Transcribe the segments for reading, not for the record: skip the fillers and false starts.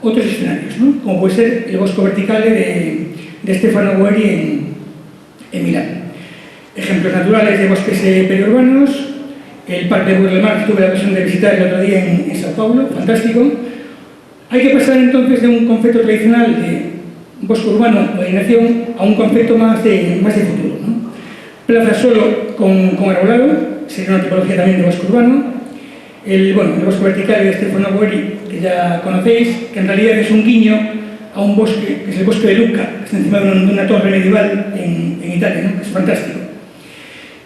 otros escenarios, ¿no? Como puede ser el Bosco Verticale de Stefano Guerri en Milán. Ejemplos naturales de bosques periurbanos, el Parque de Burle-Marx, que tuve la ocasión de visitar el otro día en Sao Paulo, fantástico. Hay que pasar entonces de un concepto tradicional de bosque urbano o de alineación a un concepto más de futuro, ¿no? Plaza solo con arbolado, sería una tipología también de bosque urbano. El bosque vertical de Stefano Guerri, que ya conocéis, que en realidad es un guiño a un bosque, que es el bosque de Lucca, que está encima de una torre medieval en Italia, ¿no? Que es fantástico.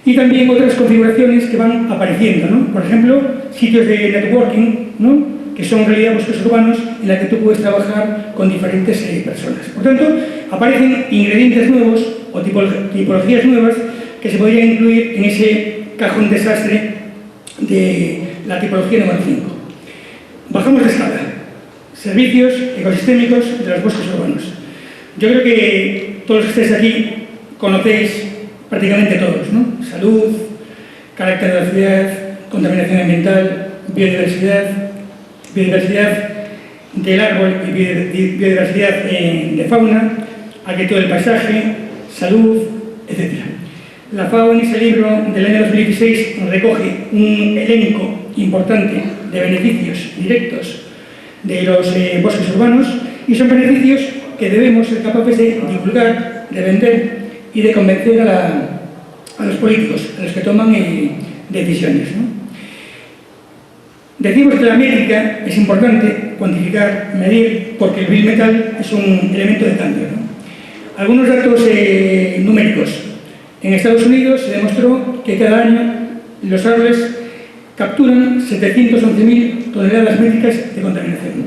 Y también otras configuraciones que van apareciendo, ¿no? Por ejemplo, sitios de networking, ¿no? Que son en realidad bosques urbanos en los que tú puedes trabajar con diferentes personas. Por tanto, aparecen ingredientes nuevos o tipologías nuevas que se podrían incluir en ese cajón desastre de la tipología número 5. Bajamos de escala. Servicios ecosistémicos de los bosques urbanos. Yo creo que todos los que estáis aquí conocéis prácticamente todos, ¿no? Salud, carácter de la ciudad, contaminación ambiental, biodiversidad del árbol y biodiversidad de fauna, arquitectura del paisaje, salud, etc. La FAO en ese libro del año 2016 recoge un elenco importante de beneficios directos de los bosques urbanos y son beneficios que debemos ser capaces de divulgar, de vender y de convencer a los políticos, a los que toman decisiones, ¿no? Decimos que la métrica es importante, cuantificar, medir, porque el bill metal es un elemento de cambio, ¿no? Algunos datos numéricos. En Estados Unidos se demostró que cada año los árboles capturan 711.000 toneladas métricas de contaminación.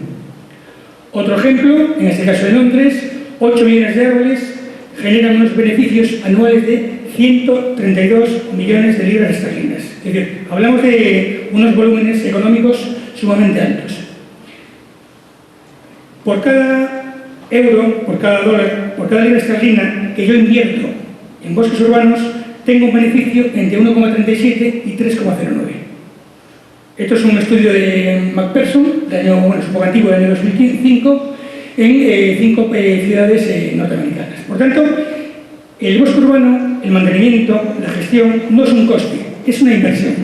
Otro ejemplo, en este caso de Londres, 8 millones de árboles generan unos beneficios anuales de 132 millones de libras esterlinas. Es decir, hablamos de unos volúmenes económicos sumamente altos. Por cada euro, por cada dólar, por cada libra esterlina que yo invierto en bosques urbanos, tengo un beneficio entre 1,37 y 3,09. Esto es un estudio de McPherson, es un poco antiguo, del año 2005, en 5 ciudades norteamericanas. Por tanto, el bosque urbano, el mantenimiento, la gestión, no es un coste, es una inversión.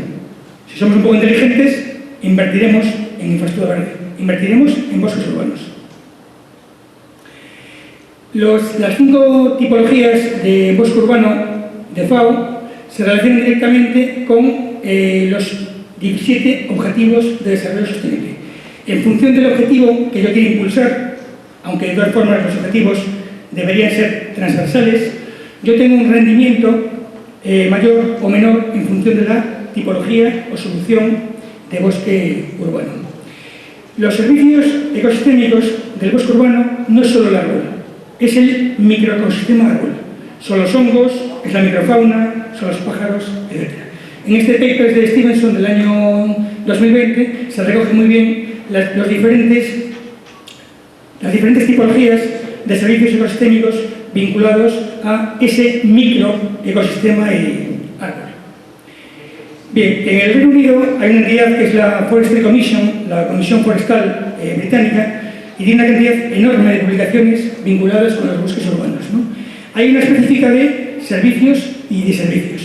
Si somos un poco inteligentes, invertiremos en infraestructura verde, invertiremos en bosques urbanos. Las 5 tipologías de bosque urbano de FAO se relacionan directamente con los 17 Objetivos de Desarrollo Sostenible. En función del objetivo que yo quiero impulsar, aunque de todas formas los objetivos deberían ser transversales, yo tengo un rendimiento mayor o menor en función de la tipología o solución de bosque urbano. Los servicios ecosistémicos del bosque urbano no es solo el árbol, es el microecosistema árbol. Son los hongos, es la microfauna, son los pájaros, etc. En este paper de Stevenson del año 2020 se recoge muy bien las diferentes tipologías de servicios ecosistémicos vinculados a ese microecosistema árbol. Bien, en el Reino Unido hay una entidad que es la Forestry Commission, la Comisión Forestal Británica, y tiene una cantidad enorme de publicaciones vinculadas con los bosques urbanos, ¿no? Hay una específica de servicios y de servicios.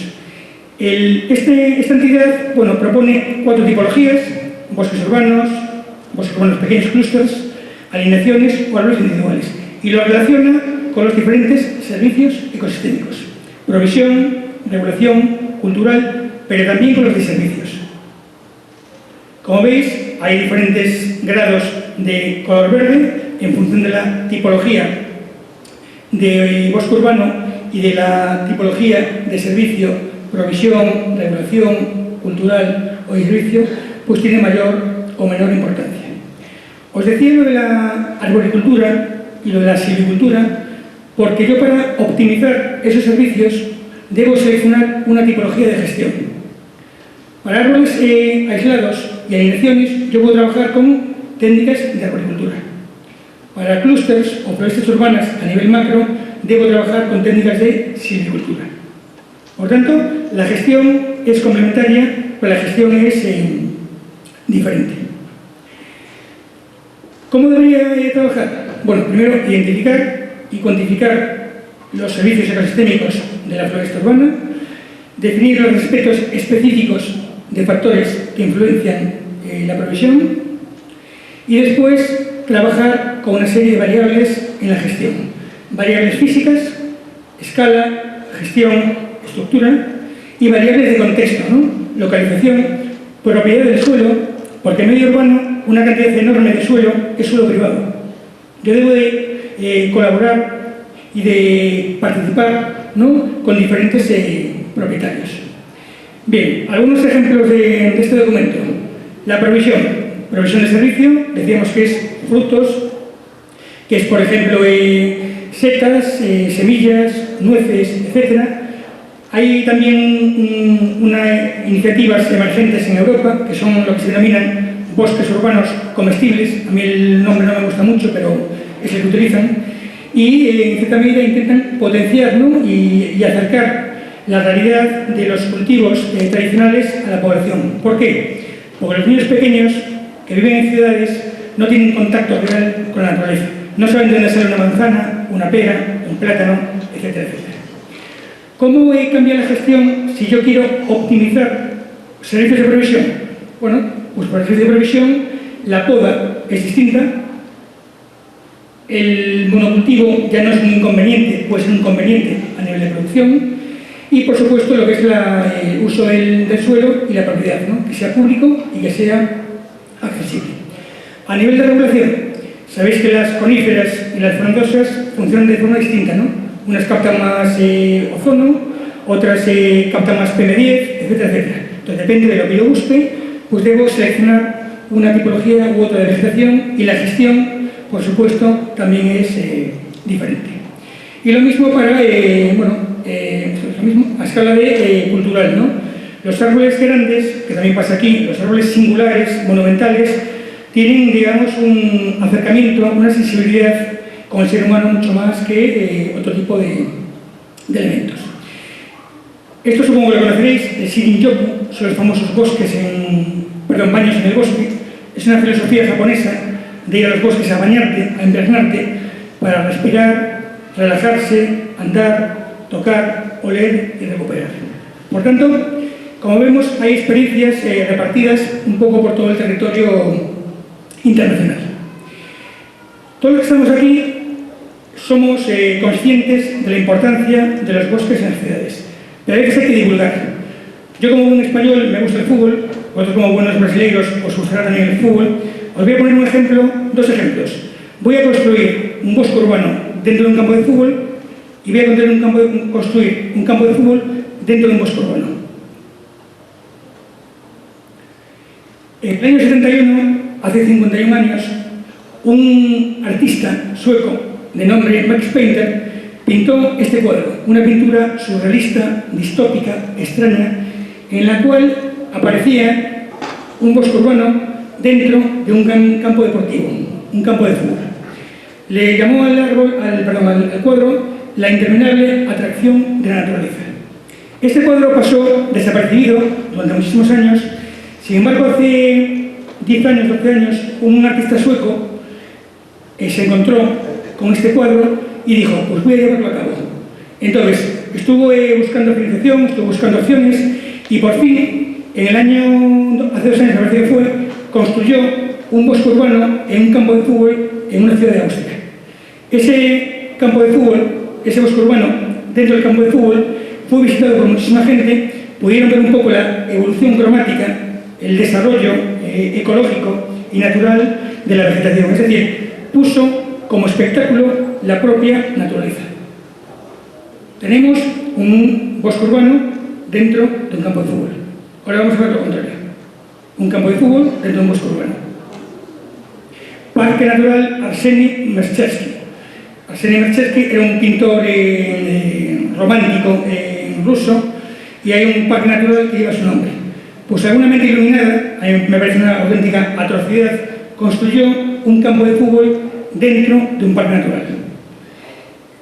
Esta entidad propone 4 tipologías: bosques urbanos pequeños clústeres, alineaciones o árboles individuales, y lo relaciona con los diferentes servicios ecosistémicos: provisión, regulación, cultural, pero también con los de servicios. Como veis, hay diferentes grados de color verde en función de la tipología de bosque urbano y de la tipología de servicio, provisión, regulación, cultural o servicio, pues tiene mayor o menor importancia. Os decía lo de la arboricultura y lo de la silvicultura porque yo, para optimizar esos servicios, debo seleccionar una tipología de gestión. Para árboles aislados y alineaciones, yo puedo trabajar con técnicas de arboricultura. Para clústeres o florestas urbanas a nivel macro, debo trabajar con técnicas de silvicultura. Por tanto, la gestión es complementaria, pero la gestión es diferente. ¿Cómo debería trabajar? Bueno, primero, identificar y cuantificar los servicios ecosistémicos de la floresta urbana, definir los aspectos específicos de factores que influencian la provisión y después trabajar con una serie de variables en la gestión. Variables físicas, escala, gestión, estructura y variables de contexto, ¿no? Localización, propiedad del suelo, porque en medio urbano una cantidad enorme de suelo es suelo privado. Yo debo de colaborar y de participar, ¿no?, con diferentes propietarios. Bien, algunos ejemplos de este documento. La provisión de servicio, decíamos que es frutos, que es, por ejemplo, setas, semillas, nueces, etc. Hay también unas iniciativas emergentes en Europa, que son lo que se denominan bosques urbanos comestibles. A mí el nombre no me gusta mucho, pero es el que utilizan. Y en cierta medida intentan potenciar, ¿no?, y acercar la realidad de los cultivos tradicionales a la población. ¿Por qué? Porque los niños pequeños que viven en ciudades no tienen contacto real con la naturaleza. No saben de dónde sale una manzana, una pera, un plátano, etcétera, etcétera. ¿Cómo cambia la gestión si yo quiero optimizar servicios de provisión? Bueno, pues para el servicio de provisión la poda es distinta. El monocultivo ya no es un inconveniente, puede ser un inconveniente a nivel de producción. Y, por supuesto, lo que es el uso del suelo y la propiedad, ¿no?, que sea público y que sea accesible. A nivel de regulación, sabéis que las coníferas y las frondosas funcionan de forma distinta, ¿no? Unas captan más ozono, otras captan más PM10, etcétera, etcétera. Entonces, depende de lo que yo busque, pues debo seleccionar una tipología u otra de vegetación y la gestión, por supuesto, también es diferente. Y lo mismo para, lo mismo a escala cultural, ¿no? Los árboles grandes, que también pasa aquí, los árboles singulares, monumentales, tienen, digamos, un acercamiento, una sensibilidad con el ser humano mucho más que otro tipo de elementos. Esto supongo que lo conoceréis, el Shinrin-yoku, son los famosos baños en el bosque. Es una filosofía japonesa de ir a los bosques a bañarte, a impregnarte, para respirar, relajarse, andar, tocar, oler y recuperar. Por tanto, como vemos, hay experiencias repartidas un poco por todo el territorio internacional. Todos los que estamos aquí somos conscientes de la importancia de los bosques en las ciudades, pero hay que divulgar. Yo, como buen español, me gusta el fútbol, vosotros, como buenos brasileños, os gustará también el fútbol. Os voy a poner dos ejemplos. Voy a construir un bosque urbano dentro de un campo de fútbol y voy a construir un campo de fútbol dentro de un bosque urbano. En el año 71, hace 51 años, un artista sueco de nombre Max Painter pintó este cuadro, una pintura surrealista, distópica, extraña, en la cual aparecía un bosque urbano dentro de un campo deportivo, un campo de fútbol. Le llamó al cuadro la interminable atracción de la naturaleza. Este cuadro pasó desapercibido durante muchísimos años. Sin embargo, hace 10 años, 12 años, un artista sueco se encontró con este cuadro y dijo, pues voy a llevarlo a cabo. Entonces, estuvo buscando financiación, estuvo buscando opciones y por fin, hace 2 años, me parece que fue, construyó un bosque urbano en un campo de fútbol en una ciudad de Austria. Ese campo de fútbol, ese bosque urbano, dentro del campo de fútbol, fue visitado por muchísima gente, pudieron ver un poco la evolución cromática, el desarrollo ecológico y natural de la vegetación. Es decir, puso como espectáculo la propia naturaleza. Tenemos un bosque urbano dentro de un campo de fútbol. Ahora vamos a ver lo contrario. Un campo de fútbol dentro de un bosque urbano. Parque Natural Arseny Merchevsky. Arseny Merchevsky era un pintor romántico ruso y hay un parque natural que lleva su nombre. Pues alguna mente iluminada, a mí me parece una auténtica atrocidad, construyó un campo de fútbol dentro de un parque natural.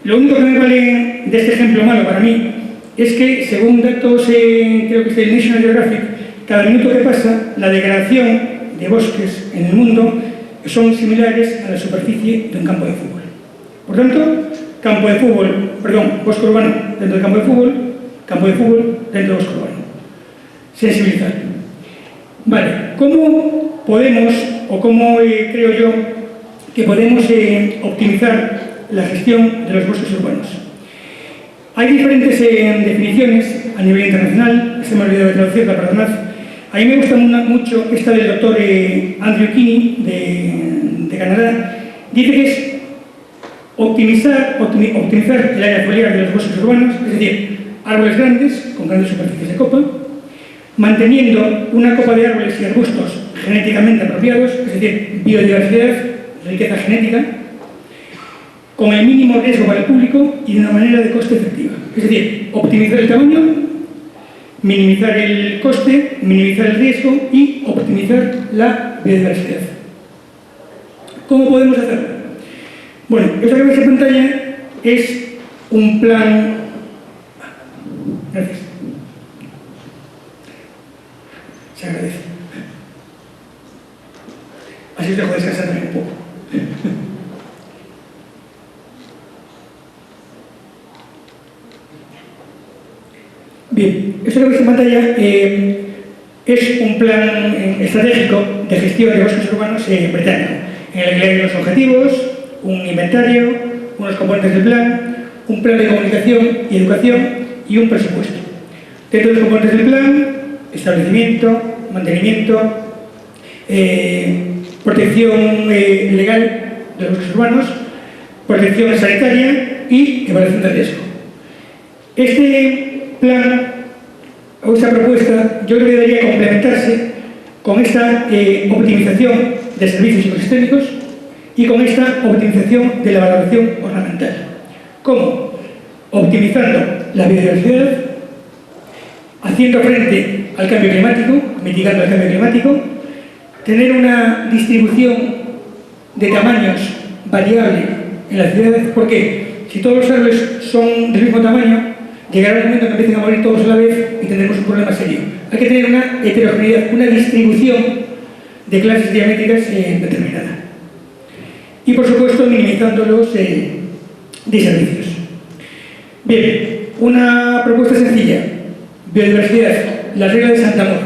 Lo único que me vale de este ejemplo malo para mí es que, según datos, creo que es del National Geographic, cada minuto que pasa, la degradación de bosques en el mundo que son similares a la superficie de un campo de fútbol. Por tanto, bosque urbano dentro del campo de fútbol dentro del bosque urbano. Sensibilizar. Vale, ¿cómo podemos, o cómo creo yo que podemos optimizar la gestión de los bosques urbanos? Hay diferentes definiciones a nivel internacional, se me ha olvidado de traducirla, perdonad. A mí me gusta mucho esta del doctor Andrew Kinney, de Canadá. Dice que es optimizar el área foliar de los bosques urbanos, es decir, árboles grandes, con grandes superficies de copa, manteniendo una copa de árboles y arbustos genéticamente apropiados, es decir, biodiversidad, riqueza genética, con el mínimo riesgo para el público y de una manera de coste efectiva. Es decir, optimizar el tamaño, minimizar el coste, minimizar el riesgo y optimizar la biodiversidad. ¿Cómo podemos hacerlo? Bueno, esto que veis en pantalla es un plan... Gracias. Se agradece. Así os dejo descansar también un poco. Bien, esto que veis en pantalla es un plan estratégico de gestión de bosques urbanos británico, en el que hay unos objetivos, un inventario, unos componentes del plan, un plan de comunicación y educación y un presupuesto. Dentro de los componentes del plan, establecimiento, mantenimiento, protección legal de los bosques urbanos, protección sanitaria y evaluación de riesgo. Este plan o esta propuesta yo creo que debería complementarse con esta optimización de servicios ecosistémicos y con esta optimización de la valoración ornamental. ¿Cómo? Optimizando la biodiversidad, haciendo frente al cambio climático, mitigando el cambio climático, tener una distribución de tamaños variable en la ciudad. ¿Por qué? Si todos los árboles son del mismo tamaño, llegará un momento en que empiecen a morir todos a la vez y tendremos un problema serio. Hay que tener una heterogeneidad, una distribución de clases diamétricas determinada. Y, por supuesto, minimizando los desservicios. Bien, una propuesta sencilla. Biodiversidad, la regla de Santa-Amor.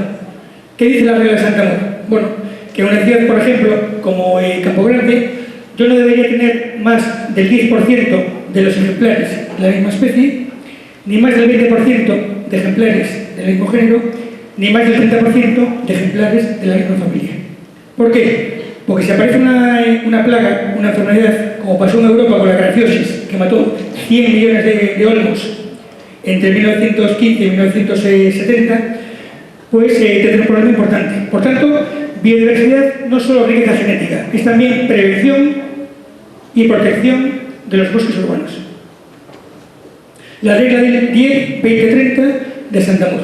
¿Qué dice la regla de Santa-Amor? Bueno, que en una ciudad, por ejemplo, como Campo Grande, yo no debería tener más del 10% de los ejemplares de la misma especie, ni más del 20% de ejemplares del mismo género, ni más del 30% de ejemplares de la misma familia. ¿Por qué? Porque si aparece una plaga, una enfermedad, como pasó en Europa con la grafiosis, que mató 100 millones de olmos entre 1915 y 1970, pues tendrá un problema importante. Por tanto, biodiversidad no solo riqueza genética, es también prevención y protección de los bosques urbanos. La regla del 10-20-30 de Santa-Amor.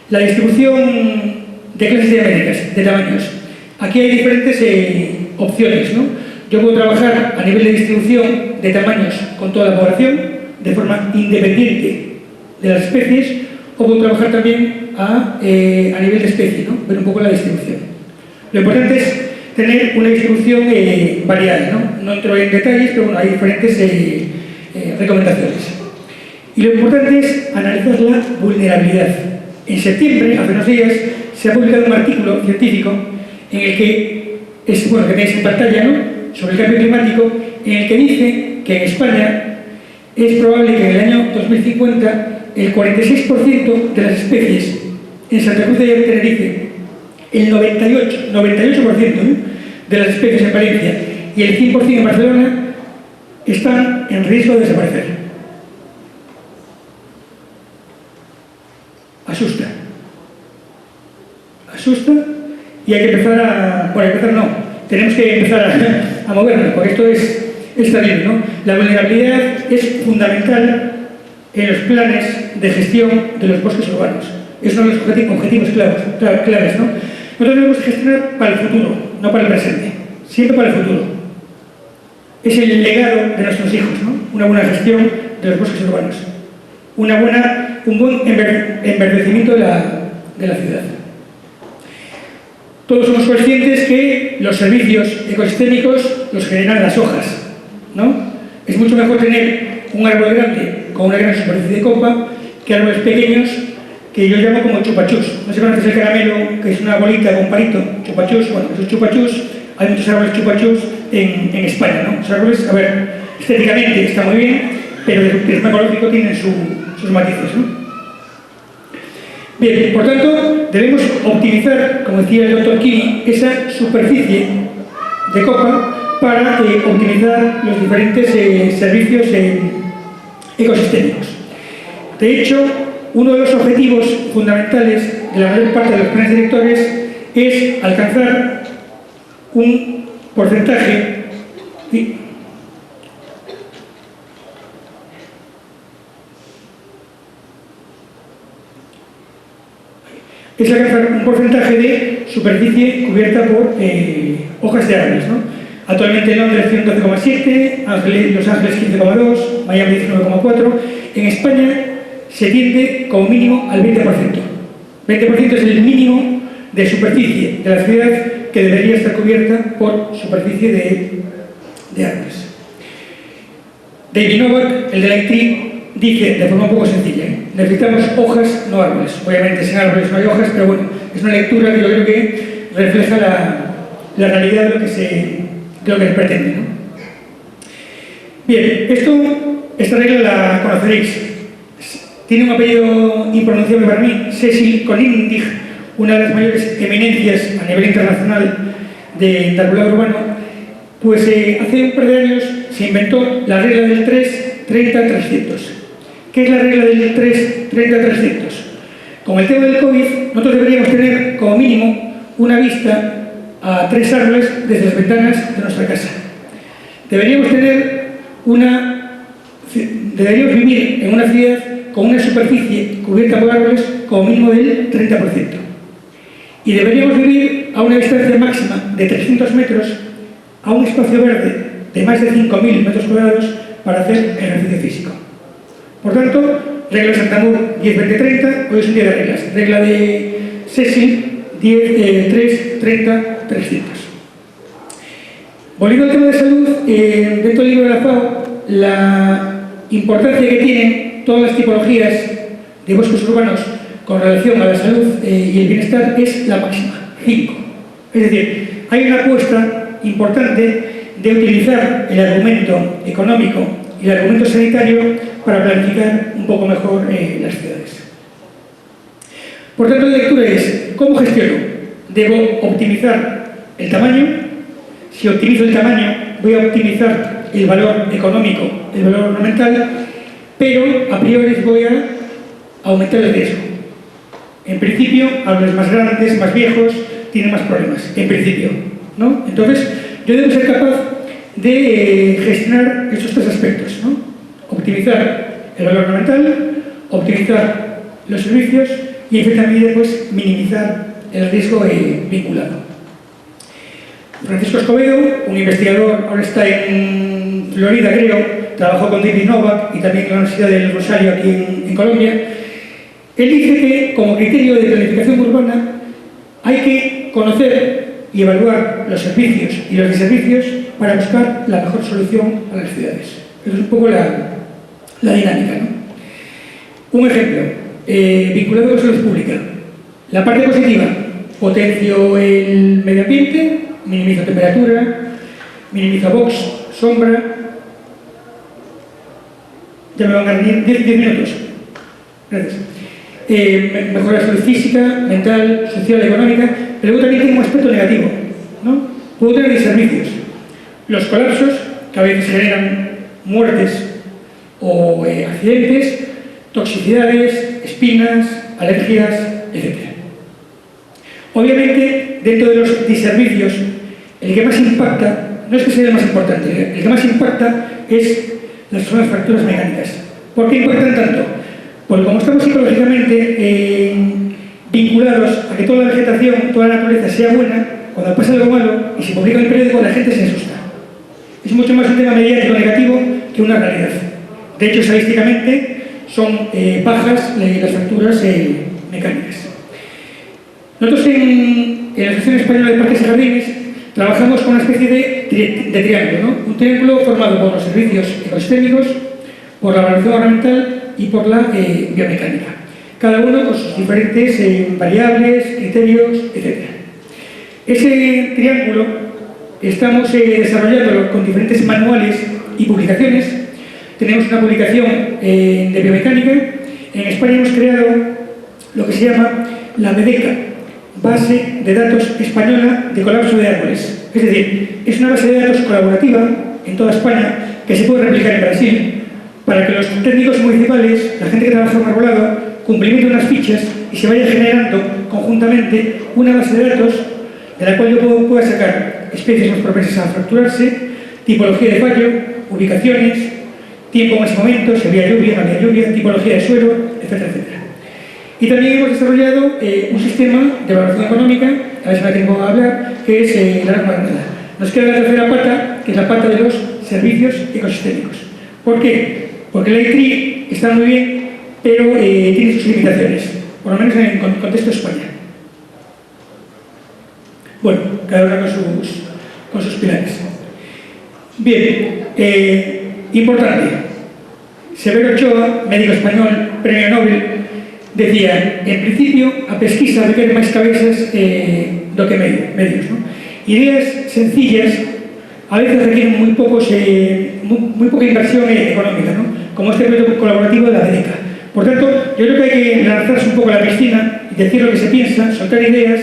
La distribución de clases diamétricas, de tamaños. Aquí hay diferentes opciones, ¿no? Yo puedo trabajar a nivel de distribución de tamaños con toda la población, de forma independiente de las especies, o puedo trabajar también a nivel de especie, ¿no? Ver un poco la distribución. Lo importante es tener una distribución variada, ¿no? No entro en detalles, pero bueno, hay diferentes recomendaciones. Y lo importante es analizar la vulnerabilidad. En septiembre, hace unos días, se ha publicado un artículo científico en el que, que tenéis en pantalla, ¿no?, sobre el cambio climático, en el que dice que en España es probable que en el año 2050 el 46% de las especies en Santa Cruz de Tenerife, el 98% de las especies en Valencia y el 100% en Barcelona están en riesgo de desaparecer. Asusta. Asusta y hay que empezar a... Bueno, empezar no. Tenemos que empezar a movernos, porque esto es terrible, ¿no? La vulnerabilidad es fundamental en los planes de gestión de los bosques urbanos. Es uno de los objetivos claves, ¿no? Nosotros debemos gestionar para el futuro, no para el presente. Siempre para el futuro. Es el legado de nuestros hijos, ¿no? Una buena gestión de los bosques urbanos. Un buen enverdecimiento de la ciudad. Todos somos conscientes que los servicios ecosistémicos los generan las hojas, ¿no? Es mucho mejor tener un árbol grande con una gran superficie de copa que árboles pequeños que yo llamo como chupachús. No sé si conoces el caramelo, que es una bolita con palito, chupachús. Bueno, esos chupachús, hay muchos árboles chupachús en España, ¿no? Los árboles, a ver, estéticamente está muy bien, pero desde el prisma ecológico tienen sus matices, ¿no? Bien, por tanto, debemos optimizar, como decía el doctor Kini, esa superficie de copa para optimizar los diferentes servicios ecosistémicos. De hecho, uno de los objetivos fundamentales de la mayor parte de los planes directores es alcanzar un porcentaje de superficie cubierta por hojas de árboles, ¿no? Actualmente en Londres 112,7, Los Ángeles 15,2, Miami 19,4. En España se tiende como mínimo al 20%. 20% es el mínimo de superficie de la ciudad que debería estar cubierta por superficie de árboles. David Novak, el de la IT, dice de forma un poco sencilla, necesitamos hojas, no árboles. Obviamente sin árboles no hay hojas, pero bueno, es una lectura que yo creo que refleja la realidad de lo que se pretende, ¿no? Bien, esta regla la conoceréis. Tiene un apellido impronunciable para mí, Cecil Konindig, una de las mayores eminencias a nivel internacional de arbolado urbano. Pues hace un par de años se inventó la regla del 3-30-300. ¿Qué es la regla del 3-30-300? Con el tema del COVID, nosotros deberíamos tener como mínimo una vista a 3 árboles desde las ventanas de nuestra casa. Deberíamos vivir en una ciudad con una superficie cubierta por árboles como mínimo del 30%. Y deberíamos vivir a una distancia máxima de 300 metros a un espacio verde de más de 5.000 metros cuadrados para hacer ejercicio físico. Por tanto, regla de Santander 10-20-30, hoy es un día de reglas. Regla de Cecil 3-30-300. Volviendo al tema de salud, dentro del libro de la FAO, la importancia que tienen todas las tipologías de bosques urbanos con relación a la salud y el bienestar es la máxima, 5. Es decir, hay una apuesta importante de utilizar el argumento económico y el argumento sanitario para planificar un poco mejor las ciudades. Por tanto, la lectura es, ¿cómo gestiono? Debo optimizar el tamaño. Si optimizo el tamaño, voy a optimizar el valor económico, el valor ornamental, pero a priori voy a aumentar el riesgo. En principio, árboles más grandes, más viejos, tienen más problemas, en principio, ¿no? Entonces, yo debo ser capaz de gestionar estos 3 aspectos, ¿no? Optimizar el valor ornamental, optimizar los servicios y en cierta medida pues, minimizar el riesgo vinculado. Francisco Escobedo, un investigador, ahora está en Florida creo, trabajó con David Novak y también en la Universidad del Rosario aquí en Colombia. Él dice que como criterio de planificación urbana hay que conocer y evaluar los servicios y los deservicios para buscar la mejor solución a las ciudades. Eso es un poco la dinámica, ¿no? Un ejemplo, vinculado con salud pública. La parte positiva, potencio el medio ambiente, minimizo temperatura, minimizo box, sombra. Ya me van a venir 10 minutos. Gracias. Mejora la salud física, mental, social, económica, pero luego también tiene un aspecto negativo, ¿no? Puedo tener servicios. Los colapsos, que a veces generan muertes o accidentes, toxicidades, espinas, alergias, etc. Obviamente, dentro de los diservicios, el que más impacta, no es que sea el más importante, el que más impacta son las fracturas mecánicas. ¿Por qué impactan tanto? Porque como estamos psicológicamente vinculados a que toda la vegetación, toda la naturaleza sea buena, cuando pasa algo malo y se publica en el periódico, la gente se asusta. Es mucho más un tema mediático negativo que una realidad. De hecho, estadísticamente, son bajas las fracturas mecánicas. Nosotros en en la Asociación Española de Parques y Jardines trabajamos con una especie de triángulo, ¿no? Un triángulo formado por los servicios ecosistémicos, por la evaluación ornamental y por la biomecánica. Cada uno con sus diferentes variables, criterios, etc. Ese triángulo estamos desarrollándolo con diferentes manuales y publicaciones. Tenemos una publicación de biomecánica. En España hemos creado lo que se llama la BEDECA, Base de Datos Española de Colapso de Árboles. Es decir, es una base de datos colaborativa en toda España que se puede replicar en Brasil para que los técnicos municipales, la gente que trabaja en arbolado, cumplimenten unas fichas y se vaya generando conjuntamente una base de datos de la cual yo pueda sacar especies más propensas a fracturarse, tipología de fallo, ubicaciones, tiempo en ese momento, si había lluvia, no había lluvia, tipología de suelo, etcétera, etcétera. Y también hemos desarrollado un sistema de evaluación económica, a ver si me tengo a hablar, que es la norma granada. Nos queda la tercera pata, que es la pata de los servicios ecosistémicos. ¿Por qué? Porque la ITRI está muy bien, pero tiene sus limitaciones, por lo menos en el contexto de España. Bueno, cada una con sus pilares. Bien, importante. Severo Ochoa, médico español, premio Nobel, decía, en principio, a pesquisa requiere máis cabezas do que medios, ¿no? Ideas sencillas a veces requieren muy poca inversión económica, ¿no? Como este proyecto colaborativo de la BEDECA. Por tanto, yo creo que hay que lanzarse un poco a la piscina y decir lo que se piensa, soltar ideas.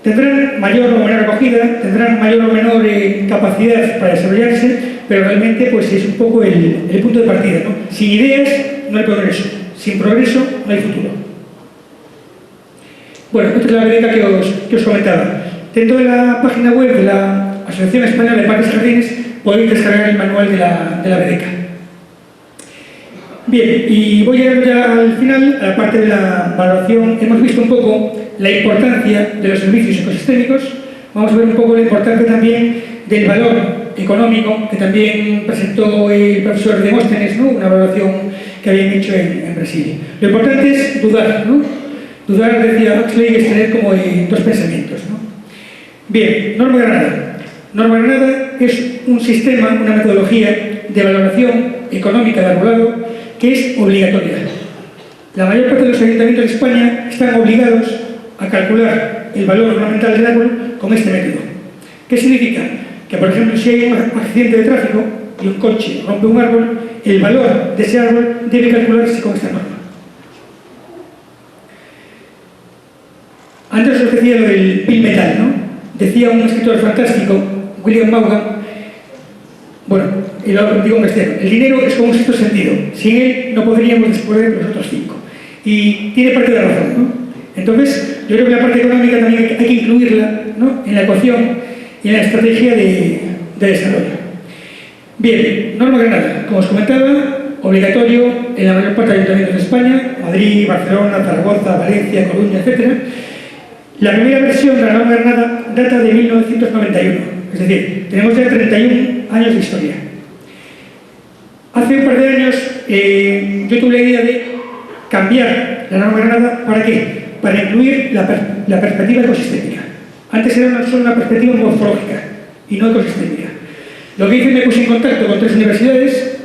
Tendrán mayor o menor acogida, tendrán mayor o menor capacidad para desarrollarse, pero realmente pues, es un poco el punto de partida, ¿no? Sin ideas no hay progreso, sin progreso no hay futuro. Bueno, esta es la BEDECA que os comentaba. Dentro de la página web de la Asociación Española de Parques y Jardines podéis descargar el manual de la BEDECA. Bien, y voy a ir ya al final, a la parte de la valoración. Hemos visto un poco la importancia de los servicios ecosistémicos. Vamos a ver un poco la importancia también del valor económico, que también presentó el profesor Demóstenes, ¿no? Una evaluación que habían hecho en Brasil. Lo importante es dudar, ¿no? Dudar, decía Huxley, es tener como dos pensamientos, ¿no? Bien, Norma Granada. Norma Granada es un sistema, una metodología de valoración económica de arbolado que es obligatoria. La mayor parte de los ayuntamientos de España están obligados a calcular el valor ornamental del árbol con este método. ¿Qué significa? Que, por ejemplo, si hay un accidente de tráfico y un coche rompe un árbol, el valor de ese árbol debe calcularse con esta norma. Antes os decía lo del bill metal, ¿no? Decía un escritor fantástico, William Vaughan, bueno, y lo digo en castellano, el dinero es como un sexto sentido, sin él no podríamos disponer de los otros 5. Y tiene parte de razón, ¿no? Entonces, yo creo que la parte económica también hay que incluirla, ¿no? En la ecuación y en la estrategia de desarrollo. Bien, Norma Granada, como os comentaba, obligatorio en la mayor parte de ayuntamientos de España, Madrid, Barcelona, Zaragoza, Valencia, Coruña, etc. La primera versión de la Norma Granada data de 1991, es decir, tenemos ya 31 años de historia. Hace un par de años yo tuve la idea de cambiar la Norma Granada, ¿para qué? Para incluir la perspectiva ecosistémica. Antes era solo una perspectiva morfológica y no ecosistémica. Lo que hice, me puse en contacto con 3 universidades.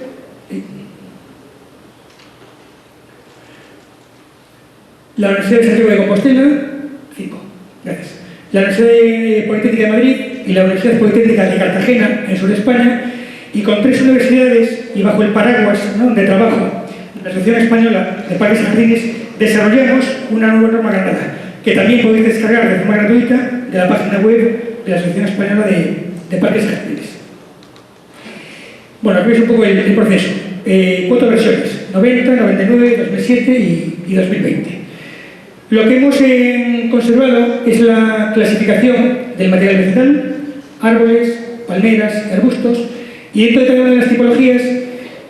La Universidad de Santiago de Compostela, 5, gracias. La Universidad Politécnica de Madrid y la Universidad Politécnica de Cartagena, en el sur de España, y con 3 universidades y bajo el paraguas, ¿no?, de trabajo de la Asociación Española de Parques y Jardines, desarrollamos una nueva Norma Granada, que también podéis descargar de forma gratuita de la página web de la Asociación Española de Parques y Jardines. Bueno, aquí veis un poco el proceso. 4 versiones, 90, 99, 2007 y 2020. Lo que hemos conservado es la clasificación del material vegetal, árboles, palmeras, arbustos, y dentro de cada una de las tipologías,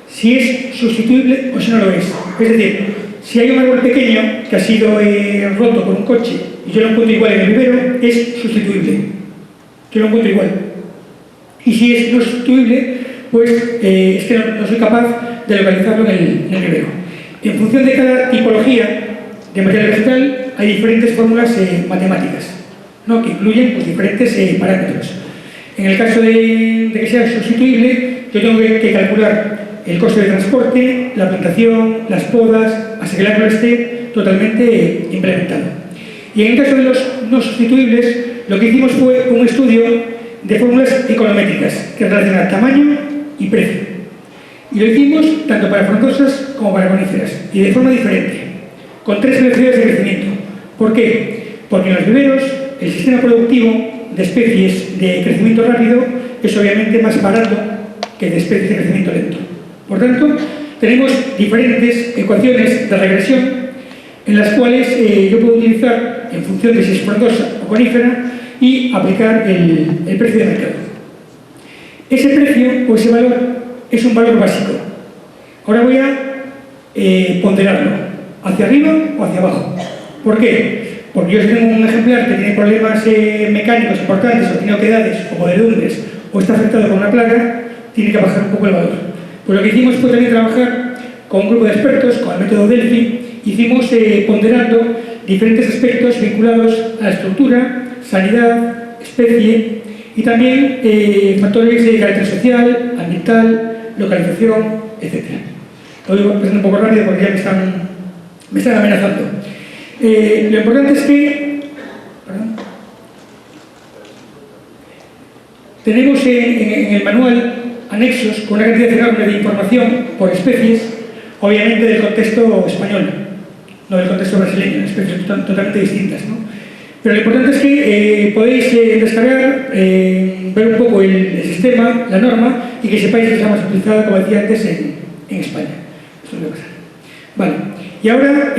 si es sustituible o si no lo es. Es decir, si hay un árbol pequeño que ha sido roto por un coche y yo lo encuentro igual en el vivero, es sustituible. Yo lo encuentro igual. Y si es no sustituible, pues es que no soy capaz de localizarlo en el vivero. En función de cada tipología de material vegetal hay diferentes fórmulas matemáticas. ¿no?, que incluyen pues, diferentes parámetros. En el caso de que sea sustituible, yo tengo que calcular el coste de transporte, la plantación, las podas, hasta que el árbol esté totalmente implementado. Y en el caso de los no sustituibles, lo que hicimos fue un estudio de fórmulas econométricas que relacionan tamaño y precio. Y lo hicimos tanto para frondosas como para coníferas, y de forma diferente, con 3 velocidades de crecimiento. ¿Por qué? Porque en los viveros el sistema productivo de especies de crecimiento rápido es obviamente más barato que de especies de crecimiento lento. Por tanto, tenemos diferentes ecuaciones de regresión en las cuales yo puedo utilizar en función de si es frondosa o conífera y aplicar el precio de mercado. Ese precio o ese valor es un valor básico. Ahora voy a ponderarlo hacia arriba o hacia abajo. ¿Por qué? Porque yo si tengo un ejemplar que tiene problemas mecánicos importantes o tiene oquedades o podredumbres o está afectado por una plaga, tiene que bajar un poco el valor. Pues lo que hicimos fue también trabajar con un grupo de expertos, con el método Delphi, hicimos ponderando diferentes aspectos vinculados a la estructura, sanidad, especie y también factores de carácter social, ambiental, localización, etc. Lo digo pasando un poco rápido porque ya me están amenazando. Lo importante es que tenemos en el manual anexos con una cantidad enorme de información por especies, obviamente del contexto español, no del contexto brasileño, especies totalmente distintas, ¿no? Pero lo importante es que podéis descargar, ver un poco el sistema, la norma, y que sepáis que está más utilizada, como decía antes, en España. Esto es lo que pasa. Vale. Y ahora,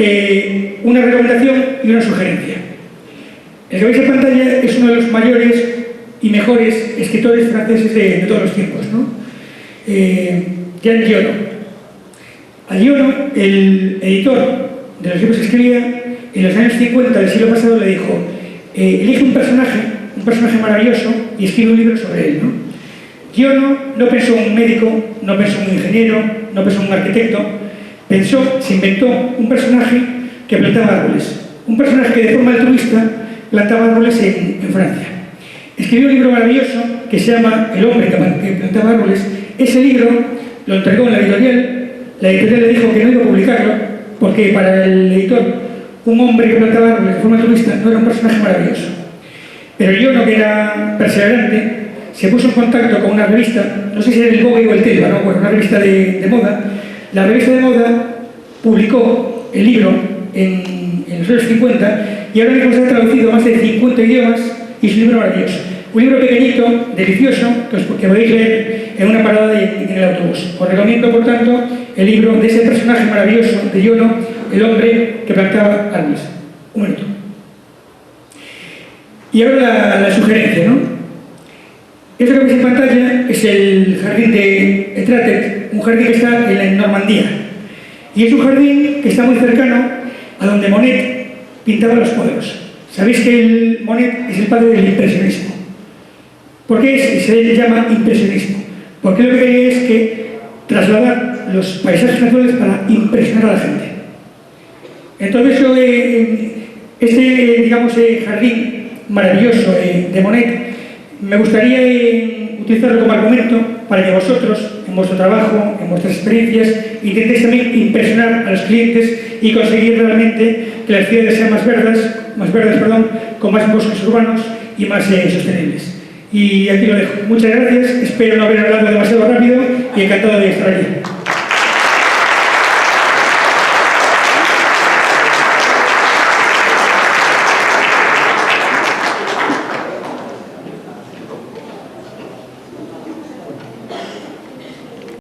una recomendación y una sugerencia. El que veis en pantalla es uno de los mayores y mejores escritores franceses de todos los tiempos, ¿no? Jean Giono. A Giono, el editor de los libros que escribía, en los años 50 del siglo pasado le dijo: elige un personaje maravilloso y escribe un libro sobre él, ¿no? Giono no pensó en un médico, no pensó en un ingeniero, no pensó en un arquitecto, se inventó un personaje que plantaba árboles, un personaje que de forma altruista plantaba árboles en Francia. Escribió un libro maravilloso que se llama El hombre que plantaba árboles. Ese libro lo entregó en la editorial le dijo que no iba a publicarlo porque para el editor un hombre que plantaba árboles de forma altruista no era un personaje maravilloso. Pero yo, no que era perseverante, se puso en contacto con una revista, no sé si era el Vogue o el Telva, ¿no? Bueno, una revista de moda. La revista de moda publicó el libro en los años 50 y ahora mismo se ha traducido a más de 50 idiomas y es un libro maravilloso. Un libro pequeñito, delicioso, que podéis leer en una parada en el autobús. Os recomiendo, por tanto, el libro de ese personaje maravilloso de Giono, El hombre que plantaba árboles. Un minuto. Y ahora la sugerencia, ¿no? Esto que veis en pantalla es el jardín de Étretat, un jardín que está en Normandía. Y es un jardín que está muy cercano a donde Monet pintaba los cuadros. Sabéis que Monet es el padre del impresionismo. ¿Por qué se llama impresionismo? Porque lo que quería es que trasladar los paisajes naturales para impresionar a la gente. Entonces yo, digamos, jardín maravilloso de Monet, me gustaría utilizarlo como argumento para que vosotros, en vuestro trabajo, en vuestras experiencias, intentéis también impresionar a los clientes y conseguir realmente que las ciudades sean más verdes, con más bosques urbanos y más sostenibles. Y aquí lo dejo. Muchas gracias, espero no haber hablado demasiado rápido y encantado de estar aquí.